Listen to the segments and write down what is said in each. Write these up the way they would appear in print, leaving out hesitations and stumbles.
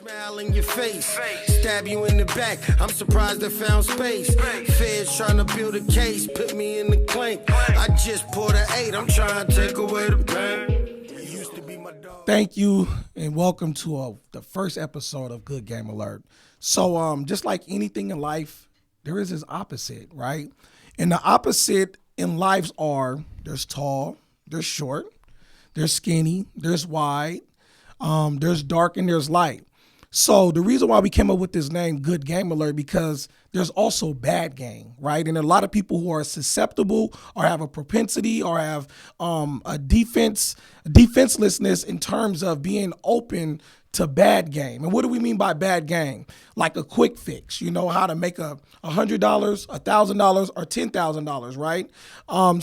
Smile in your face, stab you in the back. I'm surprised I found space. Feds trying to build a case, put me in the clink. I just poured an 8, I'm trying to take away the pain. You used to be my dog. Thank you and welcome to the first episode of Good Game Alert. So just like anything in life, there is this opposite, right? And the opposite in lives are there's tall, there's short, there's skinny, there's wide, there's dark, and there's light. So the reason why we came up with this name, Good Game Alert, because there's also bad game, right? And a lot of people who are susceptible or have a propensity or have a defenselessness in terms of being open to bad game. And what do we mean by bad game? Like a quick fix, you know, how to make $100, $1,000, or $10,000, right?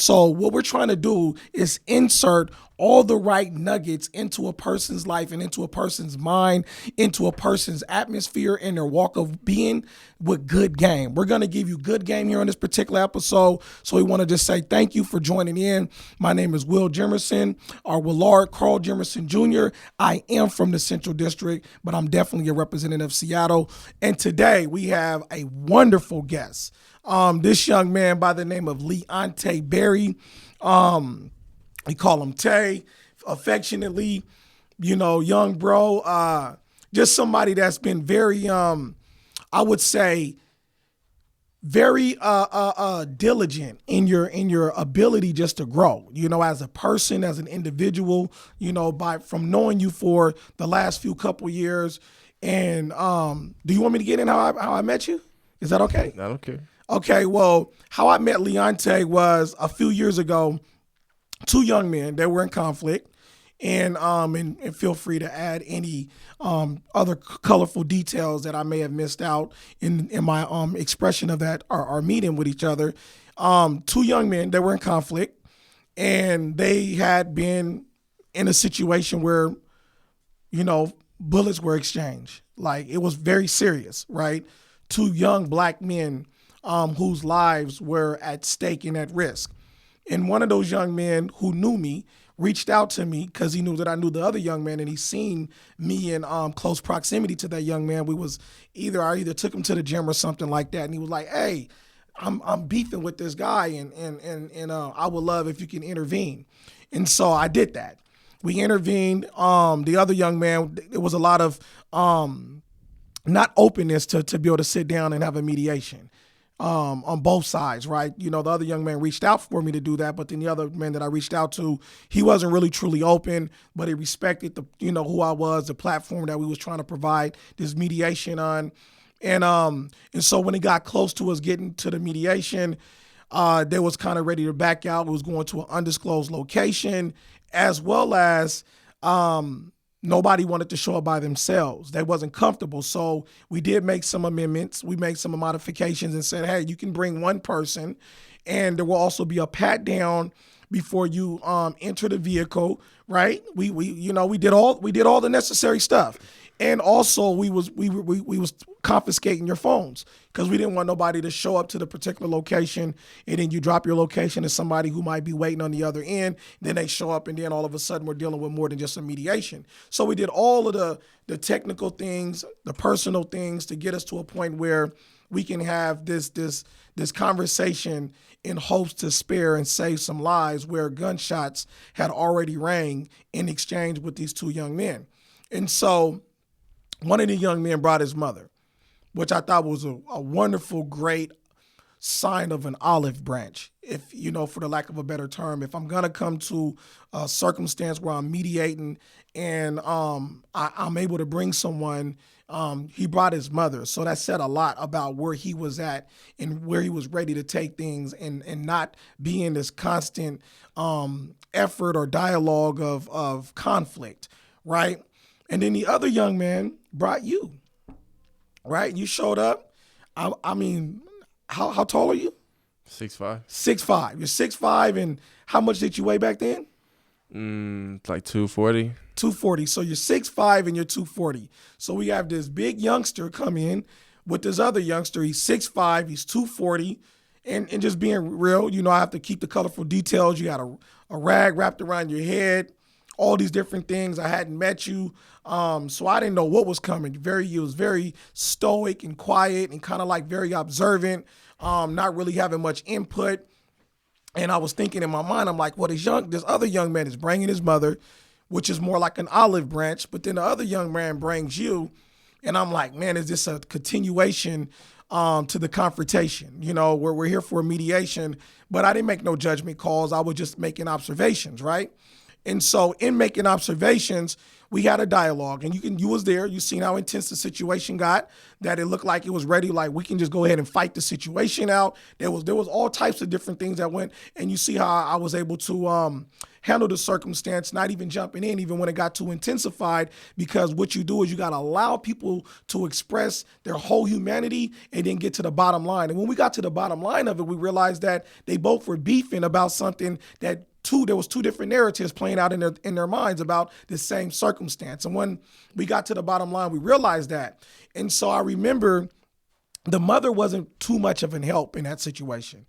So what we're trying to do is insert all the right nuggets into a person's life and into a person's mind, into a person's atmosphere and their walk of being with good game. We're going to give you good game here on this particular episode. So we want to just say thank you for joining in. My name is Will Jimerson, or Willard Carl Jimerson Jr. I am from the Central District, but I'm definitely a representative of Seattle. And today we have a wonderful guest. This young man by the name of Leontai Berry. We call him Tay, affectionately, you know, young bro. Just somebody that's been very, I would say, very diligent in your ability just to grow, you know, as a person, as an individual, you know, from knowing you for the last few couple years. And do you want me to get in how I met you? Is that okay? I don't care. Okay, well, how I met Leontai was a few years ago. Two young men that were in conflict, and feel free to add any other colorful details that I may have missed out in my expression of that our meeting with each other. Two young men that were in conflict, and they had been in a situation where, you know, bullets were exchanged. Like, it was very serious, right? Two young black men whose lives were at stake and at risk. And one of those young men who knew me reached out to me because he knew that I knew the other young man, and he seen me in close proximity to that young man. I either took him to the gym or something like that, and he was like, "Hey, I'm beefing with this guy, and I would love if you can intervene." And so I did that. We intervened. The other young man, it was a lot of not openness to be able to sit down and have a mediation. On both sides, right? You know, the other young man reached out for me to do that, but then the other man that I reached out to, he wasn't really truly open, but he respected who I was, the platform that we was trying to provide this mediation on. And so when it got close to us getting to the mediation, they was kind of ready to back out. We was going to an undisclosed location, as well as nobody wanted to show up by themselves. They wasn't comfortable. So we did make some amendments. We made some modifications and said, hey, you can bring one person, and there will also be a pat down before you enter the vehicle, right? We did all the necessary stuff. And also we was confiscating your phones because we didn't want nobody to show up to the particular location, and then you drop your location to somebody who might be waiting on the other end. Then they show up, and then all of a sudden we're dealing with more than just a mediation. So we did all of the technical things, the personal things, to get us to a point where we can have this conversation in hopes to spare and save some lives where gunshots had already rang in exchange with these two young men. And so one of the young men brought his mother, which I thought was a wonderful, great sign of an olive branch, if, you know, for the lack of a better term. If I'm going to come to a circumstance where I'm mediating and I'm able to bring someone, he brought his mother. So that said a lot about where he was at and where he was ready to take things, and not be in this constant effort or dialogue of conflict, right? And then the other young man brought you, right? You showed up. I mean, how tall are you? 6'5". 6'5". You're 6'5", and how much did you weigh back then? Like 240. 240. So you're 6'5" and you're 240. So we have this big youngster come in with this other youngster. He's 6'5", he's 240. And just being real, you know, I have to keep the colorful details. You got a rag wrapped around your head. all these different things. I hadn't met you, so I didn't know what was coming. You was very stoic and quiet and kind of like very observant, not really having much input. And I was thinking in my mind, I'm like, well, this other young man is bringing his mother, which is more like an olive branch, but then the other young man brings you. And I'm like, man, is this a continuation to the confrontation? You know, where we're here for mediation, but I didn't make no judgment calls. I was just making observations, right? And so in making observations, we had a dialogue, and you was there. You seen how intense the situation got, that it looked like it was ready, like we can just go ahead and fight the situation out. There was all types of different things that went, and you see how I was able to handle the circumstance, not even jumping in, even when it got too intensified, because what you do is you got to allow people to express their whole humanity and then get to the bottom line. And when we got to the bottom line of it, we realized that they both were beefing about something that there was two different narratives playing out in their minds about the same circumstance. And when we got to the bottom line, we realized that. And so I remember the mother wasn't too much of an help in that situation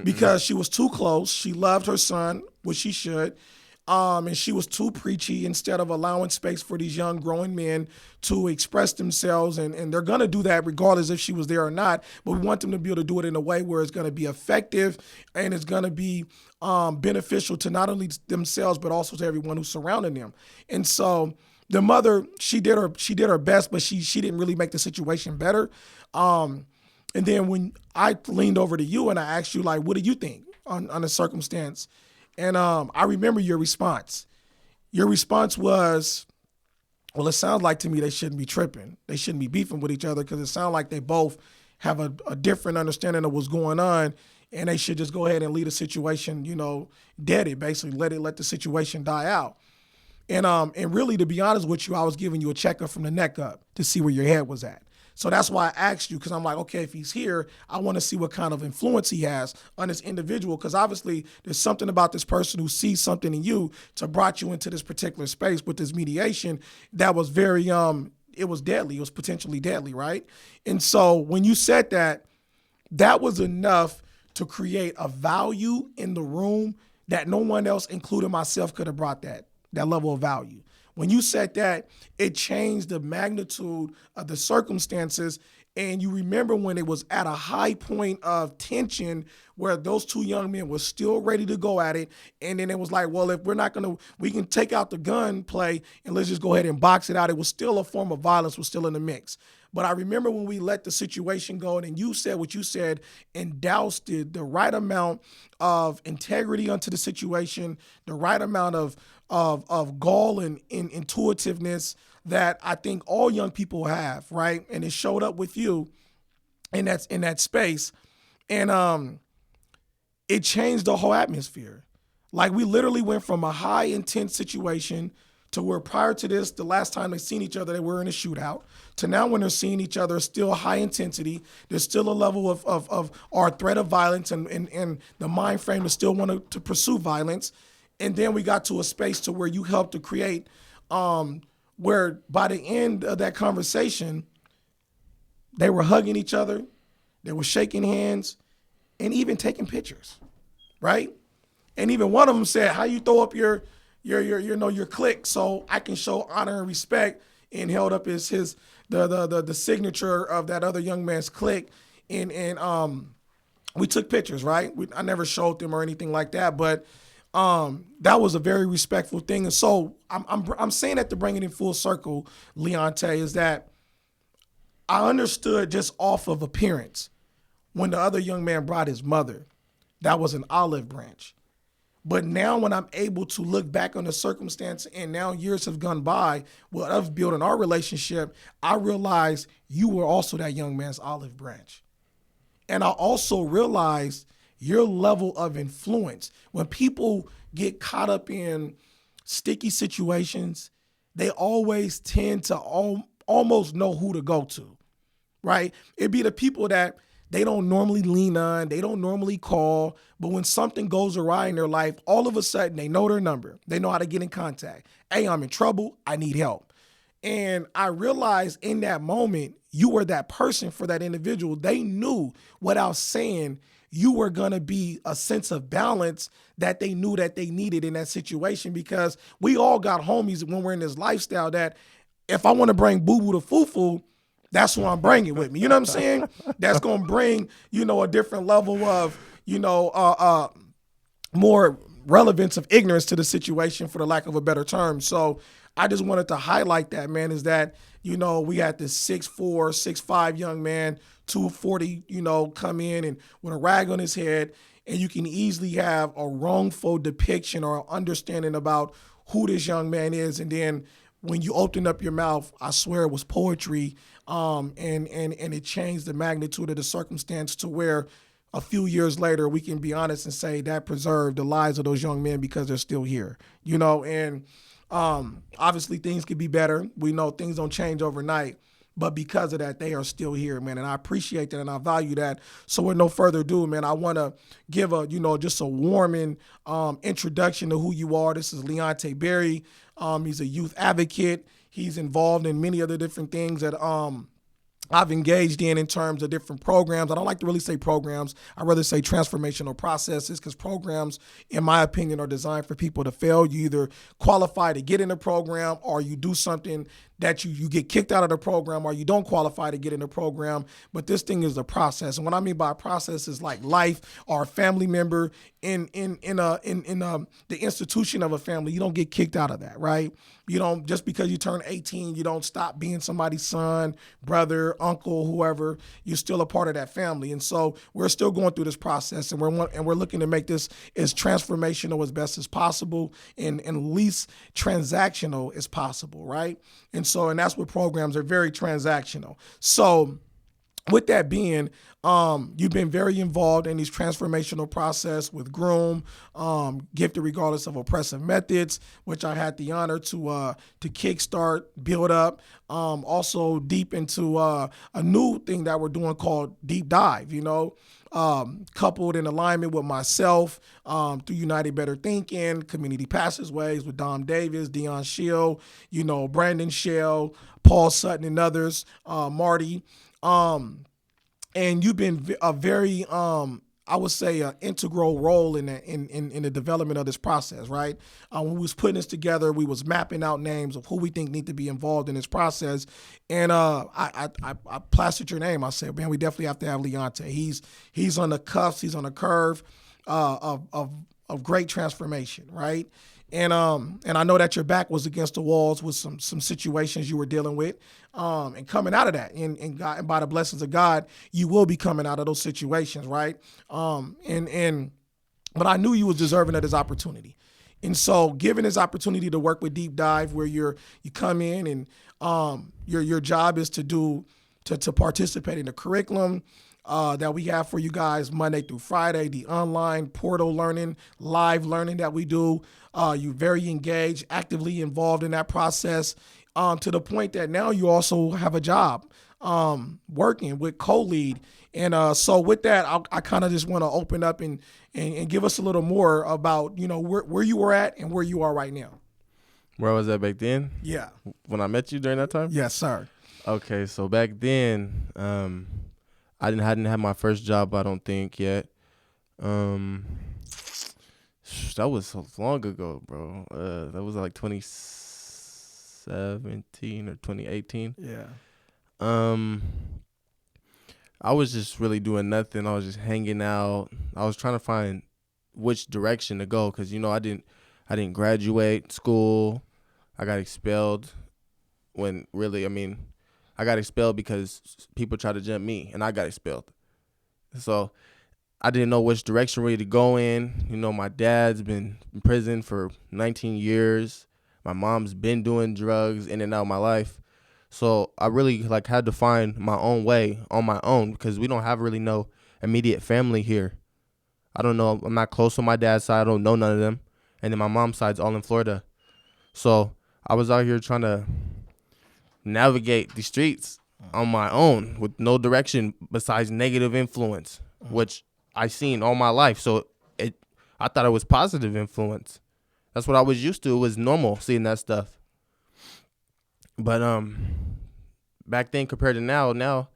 because she was too close. She loved her son, which she should. And she was too preachy instead of allowing space for these young growing men to express themselves. And they're going to do that regardless if she was there or not. But we want them to be able to do it in a way where it's going to be effective and it's going to be beneficial to not only themselves, but also to everyone who's surrounding them. And so the mother, she did her best, but she didn't really make the situation better. And then when I leaned over to you and I asked you, like, what do you think on the circumstance? And I remember your response. Your response was, well, it sounds like to me they shouldn't be tripping. They shouldn't be beefing with each other because it sounds like they both have a different understanding of what's going on, and they should just go ahead and leave the situation, dead it, basically let the situation die out. And really, to be honest with you, I was giving you a checkup from the neck up to see where your head was at. So that's why I asked you, because I'm like, okay, if he's here, I want to see what kind of influence he has on this individual, because obviously there's something about this person who sees something in you to brought you into this particular space with this mediation that was very, it was deadly. It was potentially deadly, right? And so when you said that, that was enough to create a value in the room that no one else, including myself, could have brought that level of value. When you said that, it changed the magnitude of the circumstances. And you remember when it was at a high point of tension where those two young men were still ready to go at it. And then it was like, well, if we can take out the gun play and let's just go ahead and box it out. It was still a form of violence, was still in the mix. But I remember when we let the situation go and you said what you said and doused the right amount of integrity onto the situation, the right amount of gall and intuitiveness that I think all young people have, right? And it showed up with you in that space. And it changed the whole atmosphere. Like we literally went from a high intense situation to where prior to this, the last time they seen each other, they were in a shootout, to now when they're seeing each other, still high intensity. There's still a level of our threat of violence and the mind frame to still want to pursue violence. And then we got to a space to where you helped to create, where by the end of that conversation, they were hugging each other, they were shaking hands, and even taking pictures, right? And even one of them said, "How you throw up your click so I can show honor and respect," and held up the signature of that other young man's click, and we took pictures, right? I never showed them or anything like that, but that was a very respectful thing. And so I'm saying that to bring it in full circle, Leontai, is that I understood just off of appearance when the other young man brought his mother, that was an olive branch. But now when I'm able to look back on the circumstance and now years have gone by with us building our relationship, I realized you were also that young man's olive branch. And I also realized your level of influence. When people get caught up in sticky situations, they always tend to almost know who to go to, right? It'd be the people that they don't normally lean on, they don't normally call, but when something goes awry in their life, all of a sudden they know their number. They know how to get in contact. Hey, I'm in trouble, I need help. And I realized in that moment, you were that person for that individual. They knew without saying you were going to be a sense of balance that they knew that they needed in that situation, because we all got homies when we're in this lifestyle that if I want to bring boo-boo to foo-foo, that's who I'm bringing with me. You know what I'm saying? That's going to bring, a different level of, more relevance of ignorance to the situation, for the lack of a better term. So I just wanted to highlight that, man, is that, we had this 6'4", 6'5" young man, 240, come in and with a rag on his head, and you can easily have a wrongful depiction or understanding about who this young man is. And then when you open up your mouth, I swear it was poetry, and it changed the magnitude of the circumstance to where a few years later we can be honest and say that preserved the lives of those young men because they're still here, and obviously things could be better. We know things don't change overnight, but because of that, they are still here, man. And I appreciate that and I value that. So with no further ado, man, I want to give just a warming introduction to who you are. This is Leontai Berry. He's a youth advocate. He's involved in many other different things that I've engaged in terms of different programs. I don't like to really say programs. I'd rather say transformational processes, because programs, in my opinion, are designed for people to fail. You either qualify to get in a program, or you do something that you get kicked out of the program, or you don't qualify to get in the program. But this thing is a process. And what I mean by a process is like life or a family member in the institution of a family. You don't get kicked out of that, right? You don't, just because you turn 18, you don't stop being somebody's son, brother, uncle, whoever. You're still a part of that family. And so we're still going through this process, and we're looking to make this as transformational as best as possible and least transactional as possible, right? And that's what programs are, very transactional. So with that being, you've been very involved in these transformational process with Groom, Gifted Regardless of Oppressive Methods, which I had the honor to kickstart, build up. Also deep into a new thing that we're doing called Deep Dive, coupled in alignment with myself through United Better Thinking, Community Passageways with Dom Davis, Dion Shield, Brandon Shell, Paul Sutton, and others, Marty. And you've been a very, I would say, an integral role in the development of this process, right? When we was putting this together, we was mapping out names of who we think need to be involved in this process. And I plastered your name. I said, man, we definitely have to have Leontai. He's on the cuffs. He's on the curve of great transformation, right? And I know that your back was against the walls with some situations you were dealing with, and coming out of that, and God, and by the blessings of God, you will be coming out of those situations, right? But I knew you was deserving of this opportunity, and so given this opportunity to work with Deep Dive, where you come in and your job is to participate in the curriculum that we have for you guys Monday through Friday, the online portal learning, live learning that we do. You're very engaged, actively involved in that process, to the point that now you also have a job working with co-lead. And so with that, I kind of just want to open up and give us a little more about, where you were at and where you are right now. Where was that back then? Yeah. When I met you during that time? Yes, sir. Okay, so back then, I hadn't had my first job, I don't think, yet. That was so long ago, bro. That was like 2017 or 2018. Yeah. I was just really doing nothing. I was just hanging out. I was trying to find which direction to go, because I didn't graduate school. I got expelled when really, I got expelled because people tried to jump me, and I got expelled. So I didn't know which direction really to go in. My dad's been in prison for 19 years. My mom's been doing drugs in and out of my life. So I really had to find my own way on my own, because we don't have really no immediate family here. I don't know. I'm not close on my dad's side. I don't know none of them. And then my mom's side's all in Florida. So I was out here trying to navigate the streets on my own with no direction besides negative influence, which I seen all my life. So I thought it was positive influence. That's what I was used to. It was normal seeing that stuff. But back then compared to now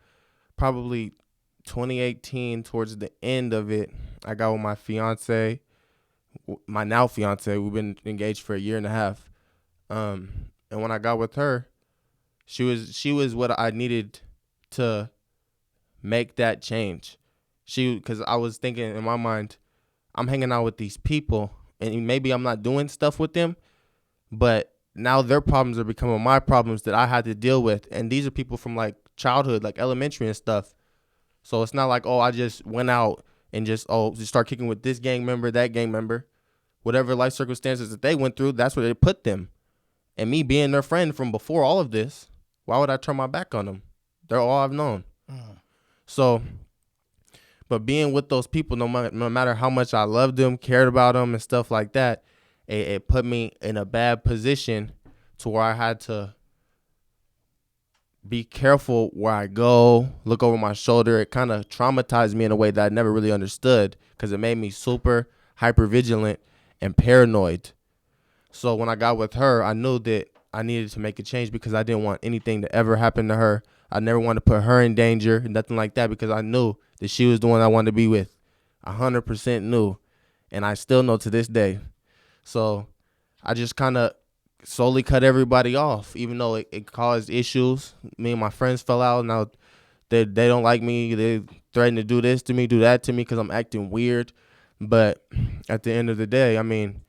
probably 2018, towards the end of it, I got with my fiance, my now fiance. We've been engaged for a year and a half. And when I got with her, she was what I needed to make that change. Because I was thinking in my mind, I'm hanging out with these people, and maybe I'm not doing stuff with them, but now their problems are becoming my problems that I had to deal with. And these are people from like childhood, like elementary and stuff. So it's not like, oh, I just went out and just start kicking with this gang member, that gang member. Whatever life circumstances that they went through, that's where they put them. And me being their friend from before all of this, why would I turn my back on them? They're all I've known. So, but being with those people, no matter how much I loved them, cared about them and stuff like that, it put me in a bad position to where I had to be careful where I go, look over my shoulder. It kind of traumatized me in a way that I never really understood, because it made me super hyper vigilant and paranoid. So when I got with her, I knew that I needed to make a change, because I didn't want anything to ever happen to her. I never wanted to put her in danger, nothing like that, because I knew that she was the one I wanted to be with. 100% knew. And I still know to this day. So I just kind of slowly cut everybody off, even though it caused issues. Me and my friends fell out. Now they don't like me. They threaten to do this to me, do that to me, because I'm acting weird. But at the end of the day, I mean,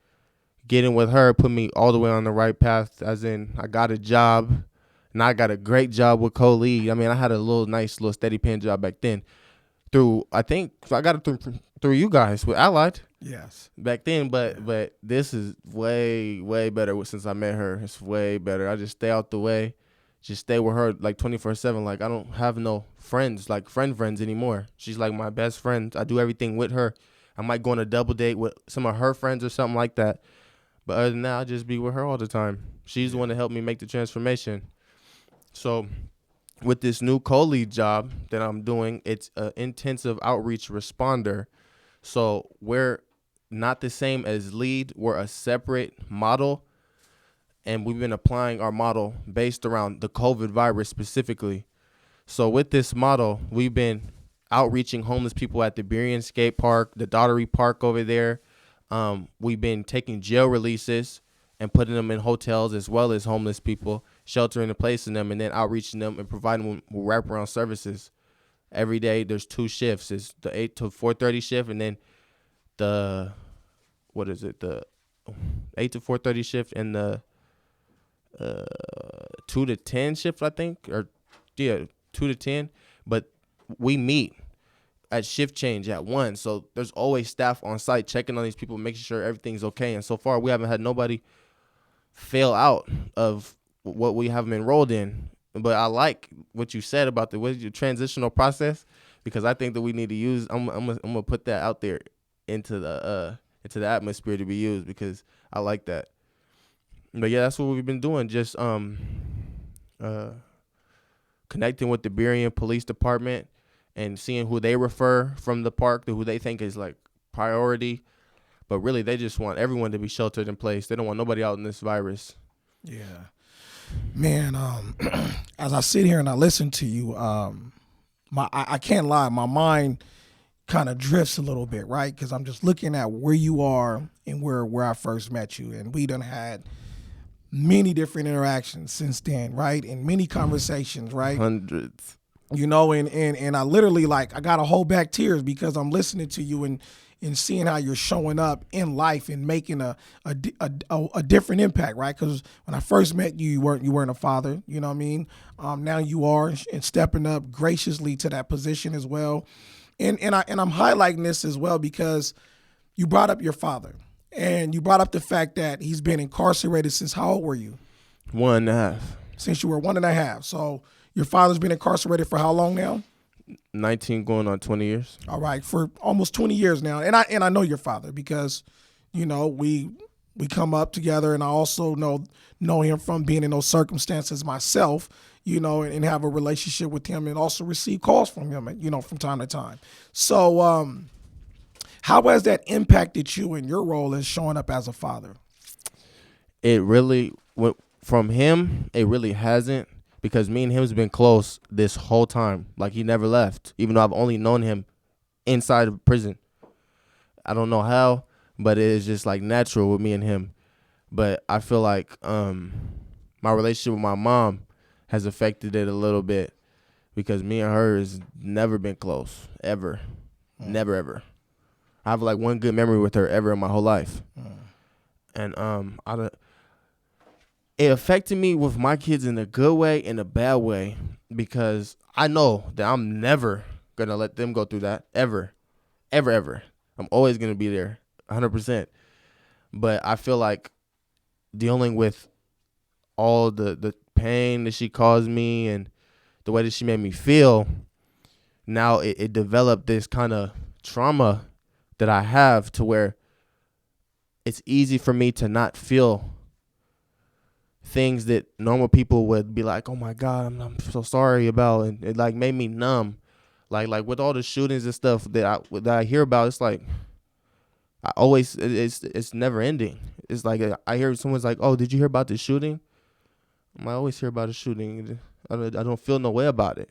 getting with her put me all the way on the right path, as in I got a job, and I got a great job with co-lead. I mean, I had a nice little steady paying job back then. I got it through you guys with Allied. Yes. Back then, but this is way, way better since I met her. It's way better. I just stay out the way, just stay with her like 24/7. Like, I don't have no friends, like friends anymore. She's like my best friend. I do everything with her. I might go on a double date with some of her friends or something like that. But other than that, I just be with her all the time. She's the one that helped me make the transformation. So with this new co-lead job that I'm doing, it's an intensive outreach responder. So we're not the same as lead. We're a separate model, and we've been applying our model based around the COVID virus specifically. So with this model, we've been outreaching homeless people at the Burien skate park, the Daughtery Park over there. We've been taking jail releases and putting them in hotels, as well as homeless people, sheltering and placing them, and then outreaching them and providing them with wraparound services. Every day there's 2 shifts. It's the 8 to 4:30 shift, and then the 8 to 4:30 shift, and the 2 to 10 shift, I think, 2 to 10. But we meet at shift change at 1, so there's always staff on site checking on these people, making sure everything's okay. And so far, we haven't had nobody fail out of what we have them enrolled in. But I like what you said about the transitional process, because I think that we need to use. I'm gonna put that out there into the atmosphere to be used, because I like that. But yeah, that's what we've been doing. Just connecting with the Burien Police Department and seeing who they refer from the park to who they think is like priority. But really, they just want everyone to be sheltered in place. They don't want nobody out in this virus. Yeah. Man, as I sit here and I listen to you, I can't lie, my mind kind of drifts a little bit, right? Because I'm just looking at where you are and where I first met you. And we done had many different interactions since then, right? And many conversations, right? Hundreds. You know, and I literally, like, I got to hold back tears, because I'm listening to you and seeing how you're showing up in life and making a different impact, right? Because when I first met you, you weren't a father, you know what I mean? Now you are, and stepping up graciously to that position as well. And I'm highlighting this as well because you brought up your father, and you brought up the fact that he's been incarcerated since, how old were you? 1.5. Since you were 1.5. So your father's been incarcerated for how long now? 19 going on 20 years. All right, for almost 20 years now. And I know your father, because, you know, we come up together, and I also know him from being in those circumstances myself, you know, and have a relationship with him, and also receive calls from him, you know, from time to time. So how has that impacted you in your role as showing up as a father? It really, from him, it really hasn't, because me and him's been close this whole time. Like, he never left, even though I've only known him inside of prison. I don't know how, but it is just like natural with me and him. But I feel like my relationship with my mom has affected it a little bit, because me and her has never been close, ever. Never, ever. I have like one good memory with her ever in my whole life. And it affected me with my kids in a good way and a bad way, because I know that I'm never going to let them go through that, ever, ever, ever. I'm always going to be there, 100%. But I feel like dealing with all the pain that she caused me and the way that she made me feel, now it developed this kind of trauma that I have, to where it's easy for me to not feel things that normal people would be like, oh my God, I'm so sorry about. And it like made me numb. Like with all the shootings and stuff that I hear about, it's like I always, it's never ending. It's like I hear someone's like, oh, did you hear about the shooting? I always hear about a shooting. I don't feel no way about it.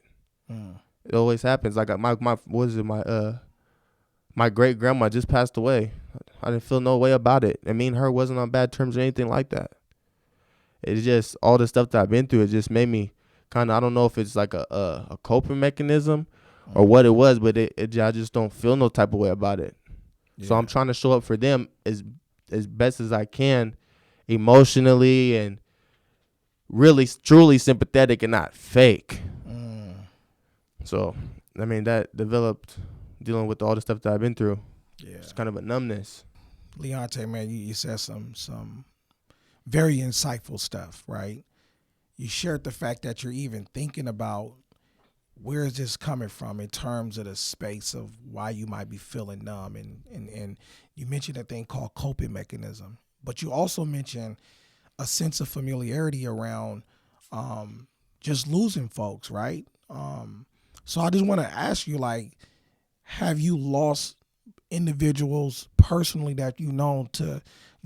It always happens. Like my great grandma just passed away. I didn't feel no way about it. And me and her wasn't on bad terms or anything like that. It's just all the stuff that I've been through. It just made me kind of, I don't know if it's like a coping mechanism or what it was, but I just don't feel no type of way about it. Yeah. So I'm trying to show up for them as best as I can, emotionally, and really truly sympathetic and not fake. So I mean, that developed dealing with all the stuff that I've been through. Yeah, it's kind of a numbness. Leontai, man, you said some very insightful stuff, right? You shared the fact that you're even thinking about where is this coming from in terms of the space of why you might be feeling numb, and you mentioned a thing called coping mechanism, but you also mentioned a sense of familiarity around just losing folks, right? So I just want to ask you, like, have you lost individuals personally that you know to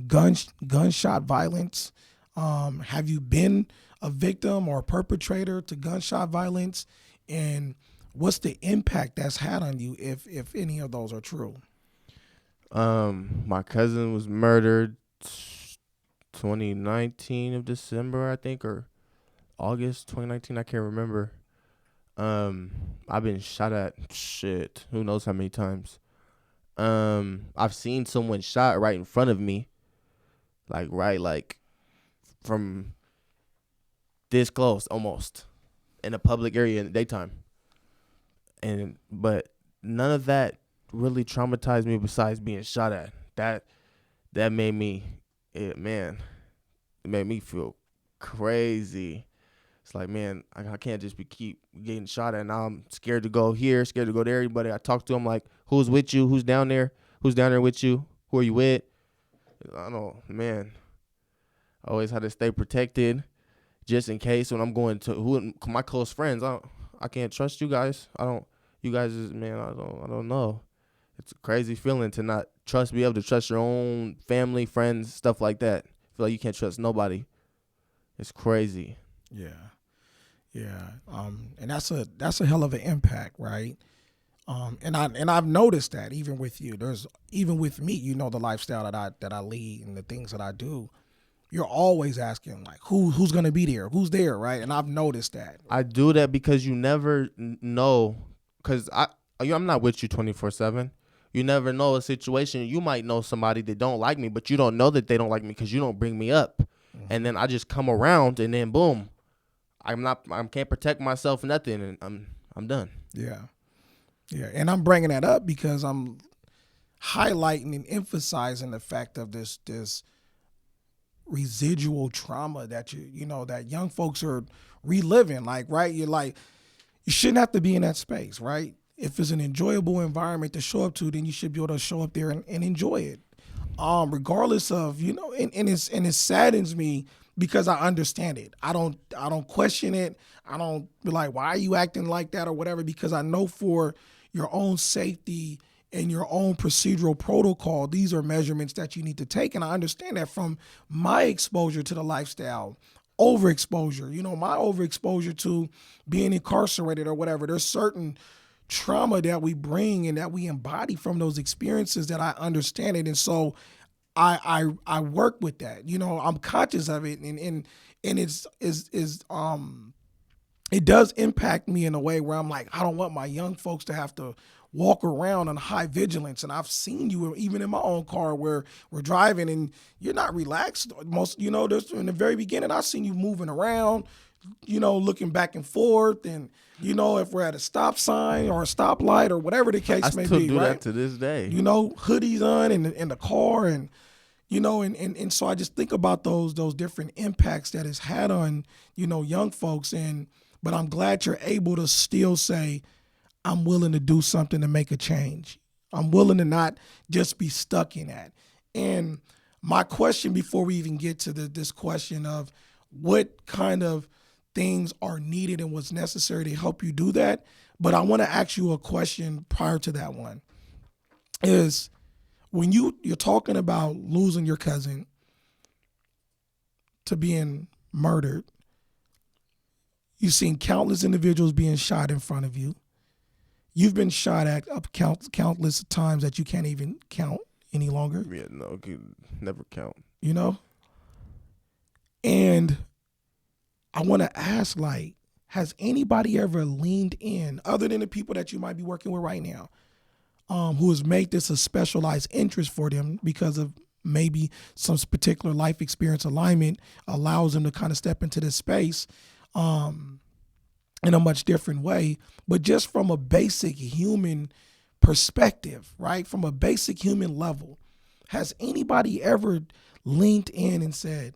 gunshot violence? Have you been a victim or a perpetrator to gunshot violence? And what's the impact that's had on you, if any of those are true? My cousin was murdered 2019 of December, I think, or August 2019. I can't remember. I've been shot at who knows how many times. I've seen someone shot right in front of me, like from this close almost, in a public area in the daytime. But none of that really traumatized me besides being shot at. That made me, it made me feel crazy. It's like, man, I can't just keep getting shot at. Now I'm scared to go here, scared to go there. Everybody I talk to, I'm like, who's with you? Who's down there? Who's down there with you? Who are you with? I don't, man. I always had to stay protected just in case when I'm going to my close friends. I can't trust you guys. You guys is, man, I don't know. It's a crazy feeling to not be able to trust your own family, friends, stuff like that. Feel like you can't trust nobody. It's crazy. Yeah. And that's a hell of an impact, right? And I've noticed that even with you, even with me, you know, the lifestyle that I lead and the things that I do, you're always asking, like, who's gonna be there, who's there, right? And I've noticed that. I do that because you never know, because I'm not with you 24/7. You never know a situation. You might know somebody that don't like me, but you don't know that they don't like me because you don't bring me up. Mm-hmm. And then I just come around, and then boom, I can't protect myself, nothing, and I'm done. Yeah. And I'm bringing that up because I'm highlighting and emphasizing the fact of this residual trauma that that young folks are reliving. Like, right? You're like, you shouldn't have to be in that space, right? If it's an enjoyable environment to show up to, then you should be able to show up there and enjoy it. Regardless of, and it saddens me because I understand it. I don't question it. I don't be like, why are you acting like that or whatever, because I know for your own safety and your own procedural protocol, these are measurements that you need to take. And I understand that from my exposure to the lifestyle overexposure. You know, my overexposure to being incarcerated or whatever. There's certain trauma that we bring and that we embody from those experiences that I understand it. And so I work with that. You know, I'm conscious of it, and it's it does impact me in a way where I'm like, I don't want my young folks to have to walk around on high vigilance. And I've seen you even in my own car where we're driving and you're not relaxed. Most, you know, there's in the very beginning, I've seen you moving around, you know, looking back and forth. And, you know, if we're at a stop sign or a stoplight or whatever the case may be, I still do right? that to this day. You know, hoodies on in the car, and you know, and so I just think about those different impacts that it's had on, you know, young folks. But I'm glad you're able to still say, I'm willing to do something to make a change. I'm willing to not just be stuck in that. And my question before we even get to this question of what kind of things are needed and what's necessary to help you do that, but I want to ask you a question prior to that one, is when you're talking about losing your cousin to being murdered, you've seen countless individuals being shot in front of you. You've been shot at up countless times that you can't even count any longer. Yeah, no, can never count. You know? And I want to ask, like, has anybody ever leaned in, other than the people that you might be working with right now, who has made this a specialized interest for them because of maybe some particular life experience alignment allows them to kind of step into this space in a much different way, but just from a basic human perspective, right? From a basic human level, has anybody ever leaned in and said,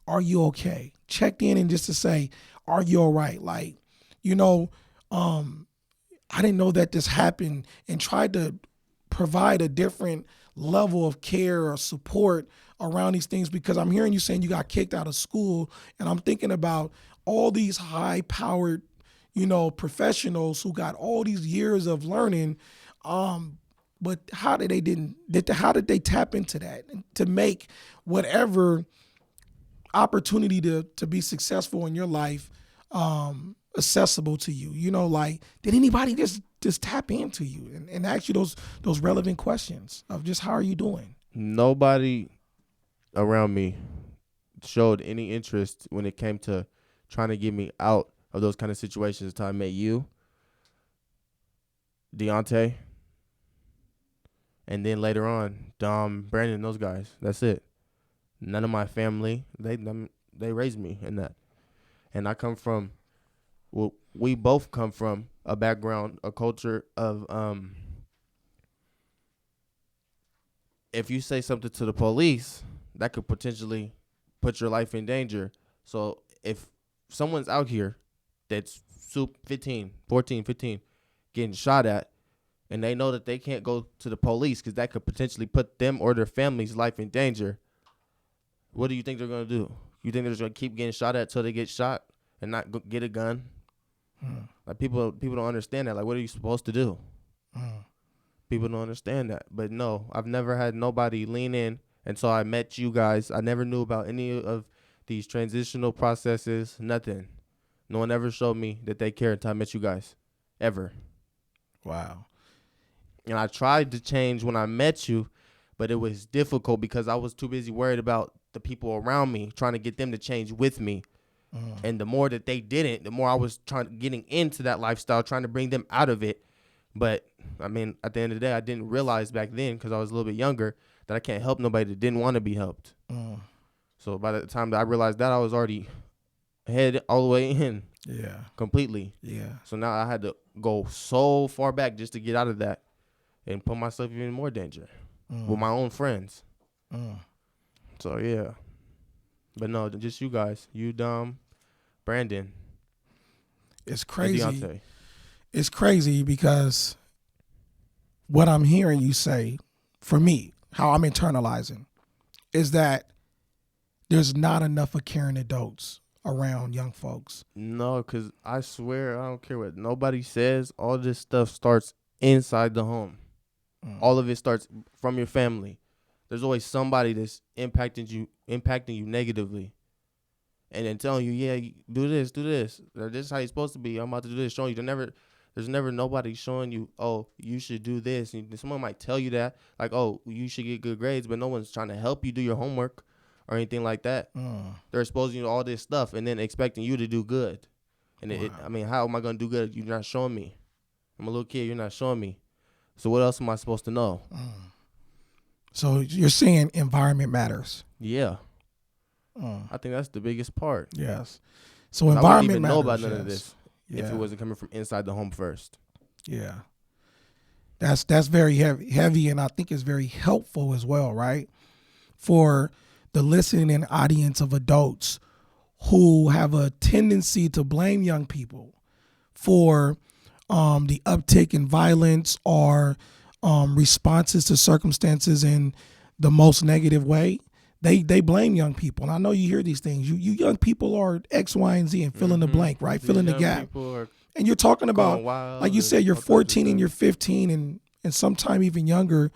are you okay? Checked in and just to say, are you all right? Like, you know, I didn't know that this happened, and tried to provide a different level of care or support around these things, because I'm hearing you saying you got kicked out of school, and I'm thinking about all these high-powered, you know, professionals who got all these years of learning, but how did they tap into that to make whatever opportunity to be successful in your life accessible to you? You know, like, did anybody just tap into you and ask you those relevant questions of just how are you doing? Nobody around me showed any interest when it came to trying to get me out of those kind of situations until I met you, Leontai, and then later on, Dom, Brandon, those guys. That's it. None of my family, they raised me in that. And I come from, well, we both come from a background, a culture of, if you say something to the police, that could potentially put your life in danger. So if someone's out here that's 14, 15, getting shot at, and they know that they can't go to the police because that could potentially put them or their family's life in danger, what do you think they're going to do? You think they're just going to keep getting shot at till they get shot and not get a gun? Like, people don't understand that. Like, what are you supposed to do? People don't understand that. But no, I've never had nobody lean in. And so I met you guys. I never knew about any of these transitional processes, nothing. No one ever showed me that they cared until I met you guys, ever. Wow. And I tried to change when I met you, but it was difficult because I was too busy worried about the people around me, trying to get them to change with me. And the more that they didn't, the more I was getting into that lifestyle, trying to bring them out of it. But, I mean, at the end of the day, I didn't realize back then, because I was a little bit younger, that I can't help nobody that didn't want to be helped. So by the time that I realized that, I was already head all the way in. Yeah. Completely. Yeah. So now I had to go so far back just to get out of that and put myself even more danger with my own friends. So, yeah. But no, just you guys. You, Dom, Brandon. It's crazy. Leontai. It's crazy because what I'm hearing you say, for me, how I'm internalizing, is that there's not enough of caring adults around young folks. No, because I swear, I don't care what nobody says. All this stuff starts inside the home. All of it starts from your family. There's always somebody that's impacting you negatively. and then telling you, yeah, do this, or this is how you're supposed to be. I'm about to do this, showing you. There's never nobody showing you, oh, you should do this. And someone might tell you that, like, oh, you should get good grades, but no one's trying to help you do your homework or anything like that. They're exposing you to all this stuff and then expecting you to do good. And I mean, how am I going to do good if you're not showing me? I'm a little kid, you're not showing me. So what else am I supposed to know? So you're saying environment matters. Yeah. I think that's the biggest part. Yes. So environment matters. I wouldn't even know about none of this if it wasn't coming from inside the home first. Yeah. That's very heavy, and I think it's very helpful as well, right? For the listening audience of adults who have a tendency to blame young people for the uptick in violence or responses to circumstances in the most negative way. They blame young people. And I know you hear these things. You young people are X, Y, and Z and fill in the blank, right? Fill in the gap. And you're talking about, like you said, you're 14 and you're 15 and sometime even younger,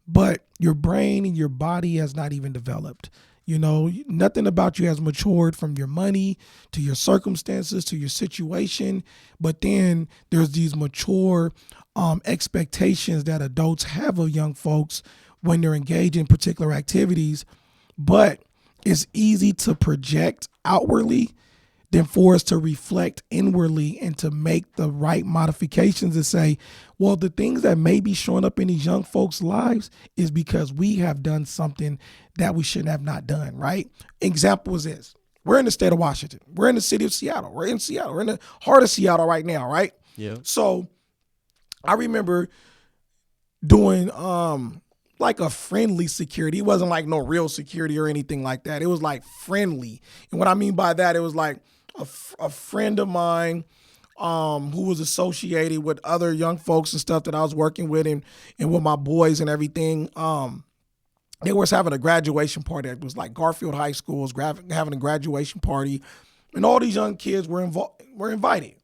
but your brain and your body has not even developed. You know, nothing about you has matured, from your money to your circumstances to your situation. But then there's these mature expectations that adults have of young folks when they're engaged in particular activities. But it's easy to project outwardly than for us to reflect inwardly and to make the right modifications and say, well, the things that may be showing up in these young folks' lives is because we have done something that we should have not done, right? Example is this. We're in the state of Washington. We're in the city of Seattle. We're in Seattle. We're in the heart of Seattle right now, right? Yeah. So I remember doing like a friendly security. It wasn't like no real security or anything like that. It was like friendly. And what I mean by that, it was like a friend of mine who was associated with other young folks and stuff that I was working with and with my boys and everything. They was having a graduation party. It was like Garfield High School was having a graduation party, and all these young kids were invited.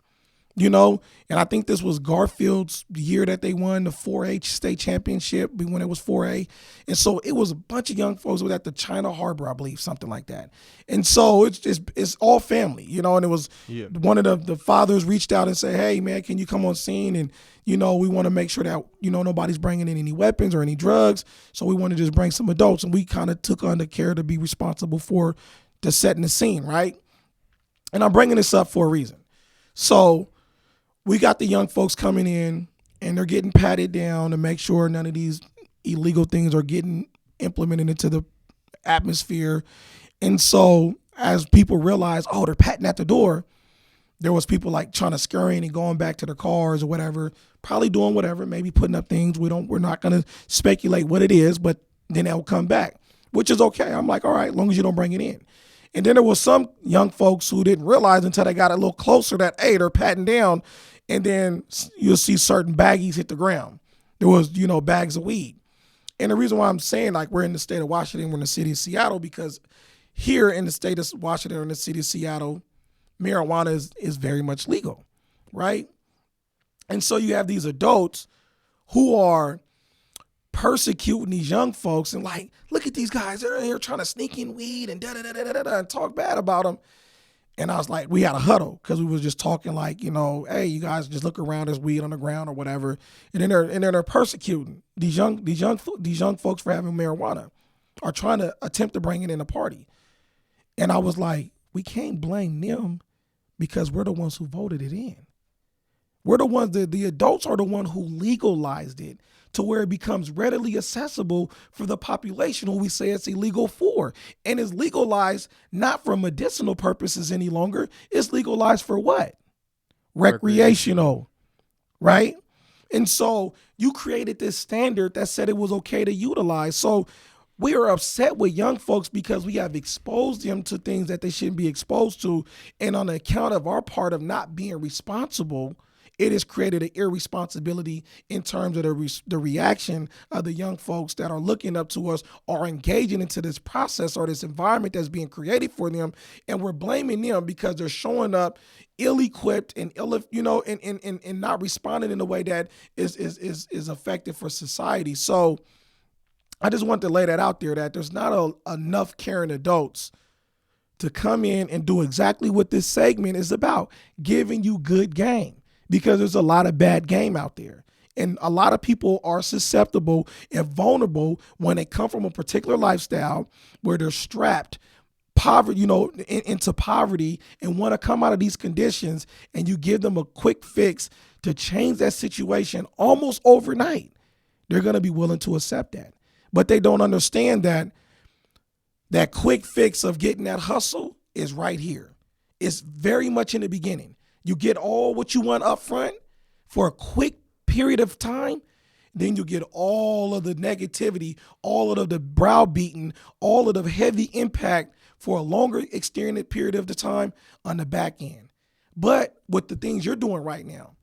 You know, and I think this was Garfield's year that they won the 4-H state championship when it was 4A. And so it was a bunch of young folks. It was at the China Harbor, I believe, something like that. And so it's all family, you know, and it was one of the fathers reached out and said, hey, man, can you come on scene? And, you know, we want to make sure that, you know, nobody's bringing in any weapons or any drugs. So we want to just bring some adults. And we kind of took on the care to be responsible for the setting the scene, right? And I'm bringing this up for a reason. So we got the young folks coming in and they're getting patted down to make sure none of these illegal things are getting implemented into the atmosphere. And so as people realize, oh, they're patting at the door, there was people like trying to scurrying and going back to their cars or whatever, probably doing whatever, maybe putting up things. We're not going to speculate what it is, but then they'll come back, which is okay. I'm like, all right, as long as you don't bring it in. And then there was some young folks who didn't realize until they got a little closer that, hey, they're patting down. And then you'll see certain baggies hit the ground. There was, you know, bags of weed. And the reason why I'm saying, like, we're in the state of Washington, we're in the city of Seattle, because here in the state of Washington or in the city of Seattle, marijuana is very much legal, right? And so you have these adults who are persecuting these young folks and like, look at these guys, they're in here trying to sneak in weed and da-da-da-da-da-da and talk bad about them. And I was like, we had a huddle because we was just talking like, you know, hey, you guys just look around, there's weed on the ground or whatever. And then they're persecuting these young folks for having marijuana or trying to attempt to bring it in a party. And I was like, we can't blame them because we're the ones who voted it in. We're the ones that the adults are the one who legalized it to where it becomes readily accessible for the population who we say it's illegal for. And it's legalized not for medicinal purposes any longer. It's legalized for what? Recreational, right? And so you created this standard that said it was okay to utilize. So we are upset with young folks because we have exposed them to things that they shouldn't be exposed to. And on the account of our part of not being responsible, it has created an irresponsibility in terms of the reaction of the young folks that are looking up to us or engaging into this process or this environment that's being created for them. And we're blaming them because they're showing up ill-equipped and and not responding in a way that is effective for society. So I just want to lay that out there, that there's not enough caring adults to come in and do exactly what this segment is about, giving you good game, because there's a lot of bad game out there. And a lot of people are susceptible and vulnerable when they come from a particular lifestyle where they're strapped poverty, into poverty, and want to come out of these conditions, and you give them a quick fix to change that situation almost overnight. They're going to be willing to accept that. But they don't understand that quick fix of getting that hustle is right here. It's very much in the beginning. You get all what you want up front for a quick period of time, then you get all of the negativity, all of the browbeating, all of the heavy impact for a longer extended period of the time on the back end. But with the things you're doing right now,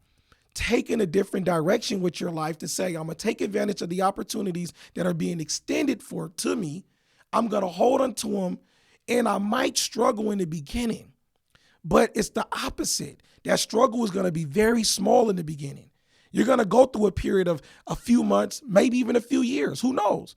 taking a different direction with your life to say, I'm going to take advantage of the opportunities that are being extended to me. I'm going to hold on to them, and I might struggle in the beginning, but it's the opposite. That struggle is going to be very small in the beginning. You're going to go through a period of a few months, maybe even a few years, who knows?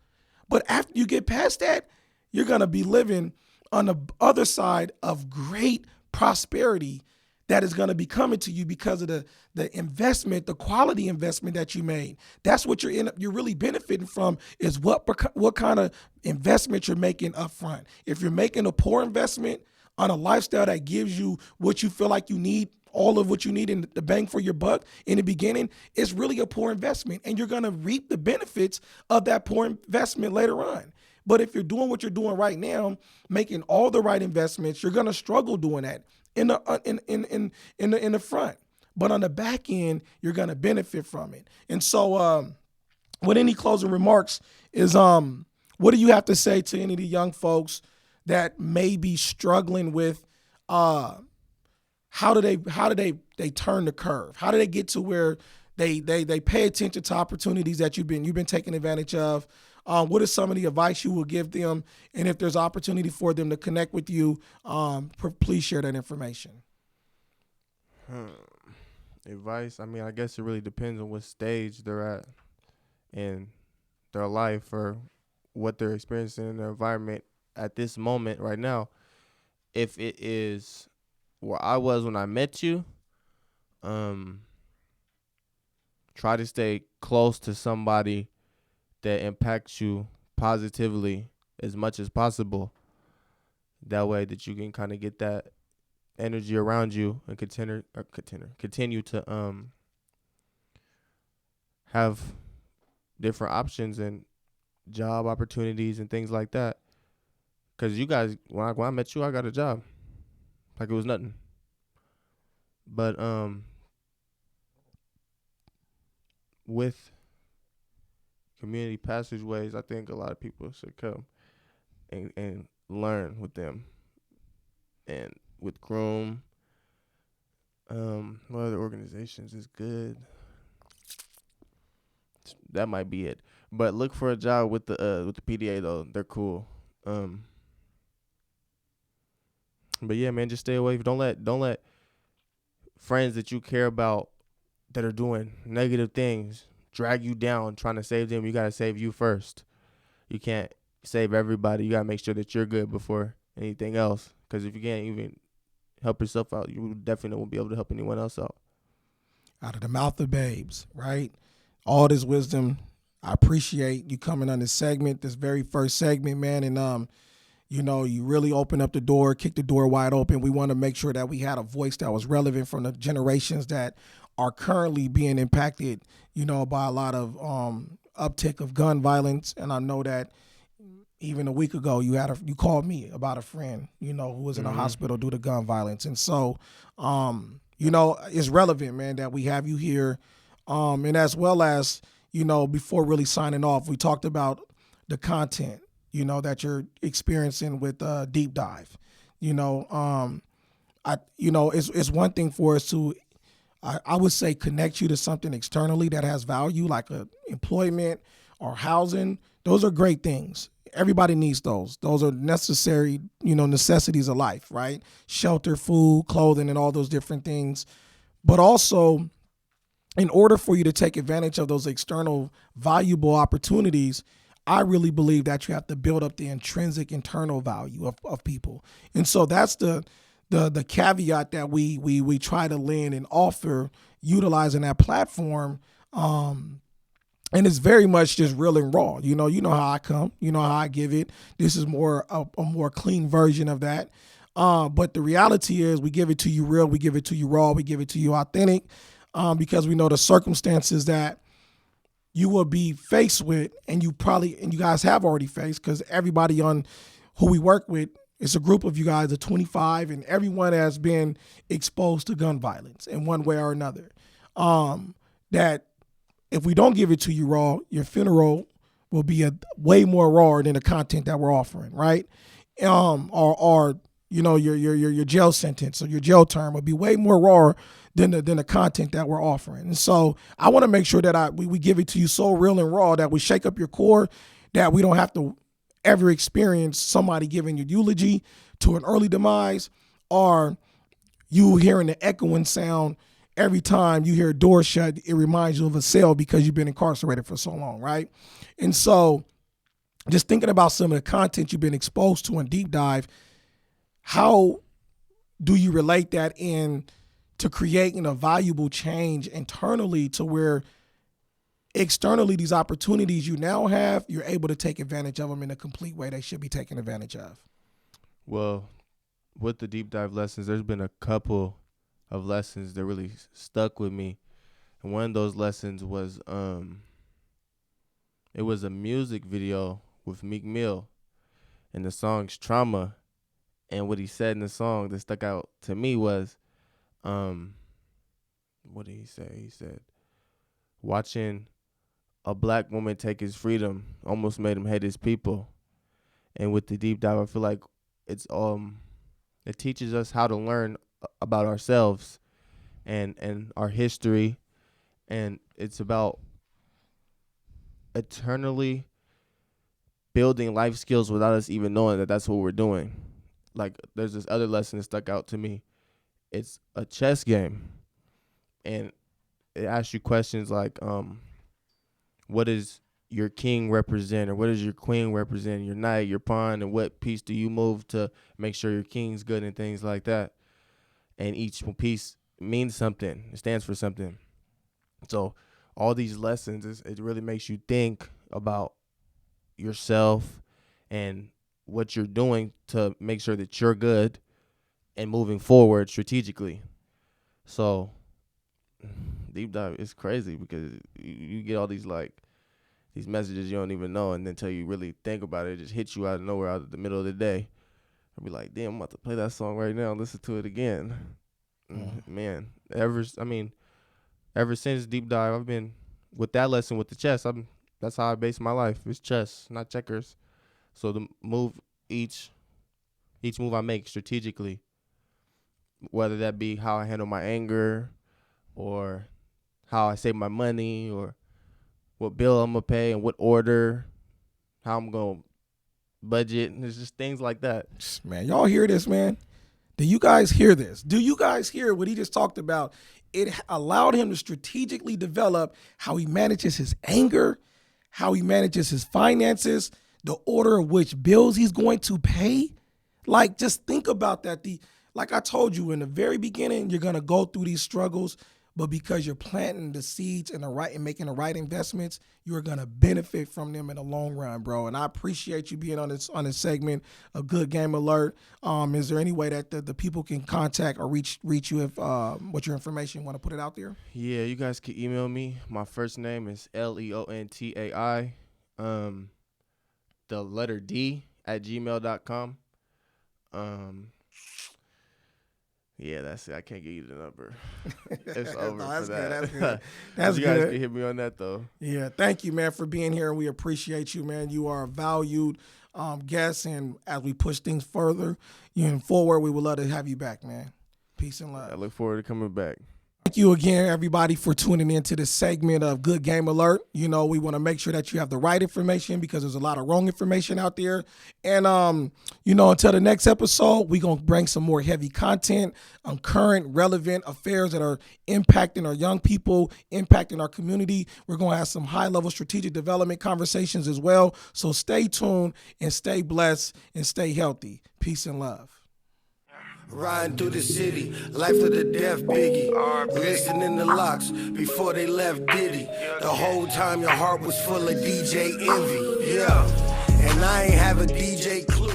But after you get past that, you're going to be living on the other side of great prosperity that is going to be coming to you because of the investment, the quality investment that you made. That's what you're really benefiting from, is what kind of investment you're making up front. If you're making a poor investment on a lifestyle that gives you what you feel like you need, all of what you need in the bang for your buck in the beginning, it's really a poor investment, and you're going to reap the benefits of that poor investment later on. But if you're doing what you're doing right now, making all the right investments, you're going to struggle doing that in the front. But on the back end, you're going to benefit from it. And so with any closing remarks is, what do you have to say to any of the young folks that may be struggling with how do they turn the curve? How do they get to where they pay attention to opportunities that you've been taking advantage of? What is some of the advice you will give them? And if there's opportunity for them to connect with you, please share that information. Advice? I mean, I guess it really depends on what stage they're at in their life or what they're experiencing in their environment at this moment right now. If it is where I was when I met you, try to stay close to somebody that impacts you positively as much as possible. That way that you can kind of get that energy around you and continue to have different options and job opportunities and things like that. Because you guys, when I met you, I got a job like it was nothing. But with community passageways, I think a lot of people should come and learn with them. And with Groom, what other organizations is good? That might be it. But look for a job with the PDA though. They're cool. But yeah, man, just stay away. Don't let friends that you care about that are doing negative things drag you down trying to save them. You got to save you first. You can't save everybody. You got to make sure that you're good before anything else. Because if you can't even help yourself out, you definitely won't be able to help anyone else out. Out of the mouth of babes, right? All this wisdom. I appreciate you coming on this segment, this very first segment, man. And, you really opened up the door, kicked the door wide open. We want to make sure that we had a voice that was relevant from the generations that are currently being impacted, by a lot of uptick of gun violence. And I know that even a week ago, you called me about a friend, who was in a hospital due to gun violence. And so, it's relevant, man, that we have you here. And as well as, before really signing off, we talked about the content, that you're experiencing with Deep Dive. It's one thing for us to, I would say, connect you to something externally that has value, like employment or housing. Those are great things. Everybody needs those. Those are necessary, necessities of life, right? Shelter, food, clothing, and all those different things. But also, in order for you to take advantage of those external valuable opportunities, I really believe that you have to build up the intrinsic internal value of people. And so that's the caveat that we try to lend and offer utilizing that platform. And it's very much just real and raw. You know how I come, you know how I give it. This is more a more clean version of that. But the reality is we give it to you real, we give it to you raw, we give it to you authentic, because we know the circumstances that you will be faced with, and you guys have already faced, because everybody on who we work with, it's a group of you guys of 25, and everyone has been exposed to gun violence in one way or another. That if we don't give it to you raw, your funeral will be a way more raw than the content that we're offering, right? Or your jail sentence or your jail term will be way more raw than the content that we're offering. And so I want to make sure that we give it to you so real and raw that we shake up your core, that we don't have to ever experience somebody giving you eulogy to an early demise, or you hearing the echoing sound every time you hear a door shut. It reminds you of a cell because you've been incarcerated for so long, right? And so just thinking about some of the content you've been exposed to in Deep Dive, how do you relate that in to creating a valuable change internally, to where externally these opportunities you now have, you're able to take advantage of them in a complete way they should be taken advantage of? Well, with the Deep Dive lessons, there's been a couple of lessons that really stuck with me. And one of those lessons was it was a music video with Meek Mill, and the song's Trauma. And what he said in the song that stuck out to me was, what did he say? He said, watching a black woman take his freedom almost made him hate his people. And with the Deep Dive, I feel like it's it teaches us how to learn about ourselves and our history, and it's about eternally building life skills without us even knowing that that's what we're doing. Like, there's this other lesson that stuck out to me. It's a chess game, and it asks you questions like, what does your king represent, or what does your queen represent, your knight, your pawn, and what piece do you move to make sure your king's good, and things like that. And each piece means something. It stands for something. So all these lessons, it really makes you think about yourself and what you're doing to make sure that you're good and moving forward strategically. So Deep Dive is crazy because you get all these these messages you don't even know, and then until you really think about it, it just hits you out of nowhere, out of the middle of the day. I'll be like, damn, I'm about to play that song right now and listen to it again. Man, ever since Deep Dive, I've been with that lesson with the chess. That's how I base my life. It's chess, not checkers. So the move, each move I make strategically, whether that be how I handle my anger, or how I save my money, or what bill I'm gonna pay and what order, how I'm gonna budget. And it's just things like that. Man, y'all hear this, man? Do you guys hear this? Do you guys hear what he just talked about? It allowed him to strategically develop how he manages his anger, how he manages his finances, the order of which bills he's going to pay. Like, just think about that. Like I told you in the very beginning, you're going to go through these struggles, but because you're planting the seeds and making the right investments, you're going to benefit from them in the long run, bro. And I appreciate you being on this segment, a Good Game Alert. Is there any way that the people can contact or reach you if what your information, you want to put it out there? Yeah, you guys can email me. My first name is Leontai, the letter D @gmail.com. Yeah, that's it. I can't give you the number. It's over for that. That's good. That's you guys can hit me on that, though. Yeah, thank you, man, for being here. We appreciate you, man. You are a valued guest, and as we push things further forward, we would love to have you back, man. Peace and love. I look forward to coming back. Thank you again, everybody, for tuning in to this segment of Good Game Alert. You know, we want to make sure that you have the right information because there's a lot of wrong information out there. And, you know, until the next episode, we're going to bring some more heavy content on current, relevant affairs that are impacting our young people, impacting our community. We're going to have some high-level strategic development conversations as well. So stay tuned and stay blessed and stay healthy. Peace and love. Riding through the city, life to the death, Biggie. Listening to locks before they left Diddy. The whole time your heart was full of DJ envy, yeah. And I ain't have a DJ clue.